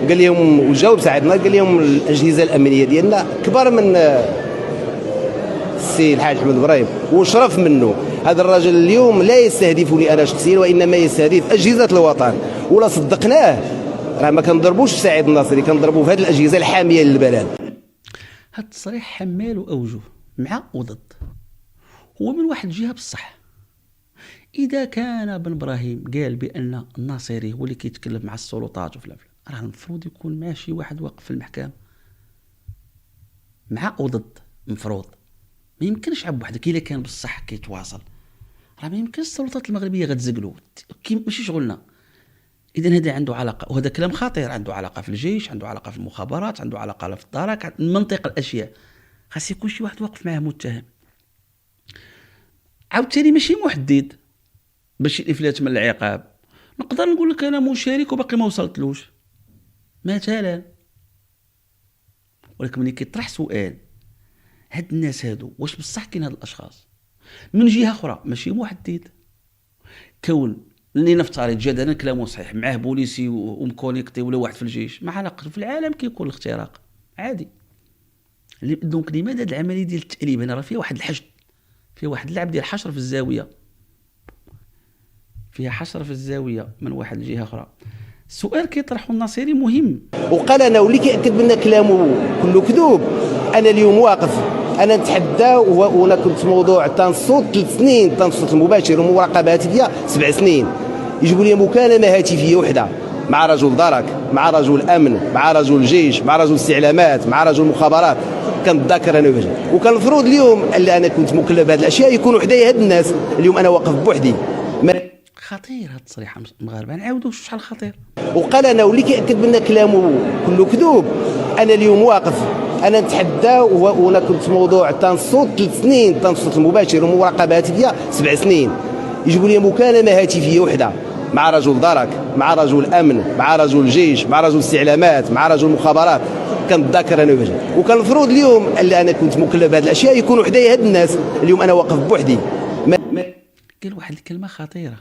قال لهم وجاوب ساعدنا قال لهم الاجهزه الامنيه ديالنا كبار من السي الحاج احمد ابراهيم وشرف منه. هذا الرجل اليوم لا يستهدفني انا شخصيا وانما يستهدف اجهزه الوطن، ولا صدقناه راه ما كنضربوش سعيد الناصري، كنضربوا في هذه الاجهزه الحاميه للبلد. هذا التصريح حمال اوجه مع وضد. هو من واحد الجهه بصح اذا كان بن ابراهيم قال بان الناصري هو اللي كيتكلم مع السلطات وفلان راه المفروض يكون مع شي واحد واقف في المحكمه مع وضد. مفروض ما يمكنش عب وحدك الا كان بصح كيتواصل، راه ما يمكنش السلطات المغربيه غتزقلو ماشي شغلنا. اذا هذا عنده علاقه، وهذا كلام خطير، عنده علاقه في الجيش، عنده علاقه في المخابرات، عنده علاقه في الدرك، منطق الاشياء. خاص يكون شي واحد واقف معاه متهم. عاوتاني ماشي محدد باش الافلات من العقاب. نقدر نقول لك انا مشارك وباقي ما وصلتلوش مثلا، ولكن ملي كيطرح سؤال هاد الناس هادو واش بصح كاين هاد الاشخاص من جهه اخرى ماشي محدد، كون اللي نفترض جدلا كلامه صحيح معاه بوليسي ومكونيكتي ولا واحد في الجيش، ما علاقه في العالم كيكون الاختراق عادي. دونك لماذا هاد العمليه ديال التأليب هنا راه فيها واحد الحشد، فيها واحد اللعب ديال حشر في الزاويه، فيها حشر في الزاويه من واحد الجهه اخرى. السؤال كيطرحه الناصري مهم، وقال انا واللي كيأكد بان كلامه كله كذوب. انا اليوم واقف انا نتحدى، وانا كنت موضوع تنصوت 3 سنين، تنصوت المباشر ومراقبه هاتفيه 7 سنين. يجيبوا لي مكالمه هاتفيه وحده مع رجل درك، مع رجل امن، مع رجل جيش، مع رجل استعلامات، مع رجل مخابرات. كنتذكر انا وجهي، وكان المفروض اليوم اللي انا كنت مكلف بهذه الاشياء يكونوا حدايا هاد الناس. اليوم انا واقف بوحدي. خطير هاد التصريح المغاربه، نعاودوا شحال خطير. وقال انا واللي كيأكد بان كلامه كله كذوب. انا اليوم واقف انا نتحدى، وانا كنت موضوع تنصوت 3 سنين، تنصوت المباشر ومراقبه هاتفيه 7 سنين. يجيبوا لي مكالمه هاتفيه وحده مع رجل درك، مع رجل امن، مع رجل جيش، مع رجل استعلامات، مع رجل مخابرات. كنتذكر انا وجهي، وكان المفروض اليوم اللي انا كنت مكلف بهذه الاشياء يكونوا حدايا هاد الناس. اليوم انا واقف بوحدي. قال واحد الكلمه خطيره.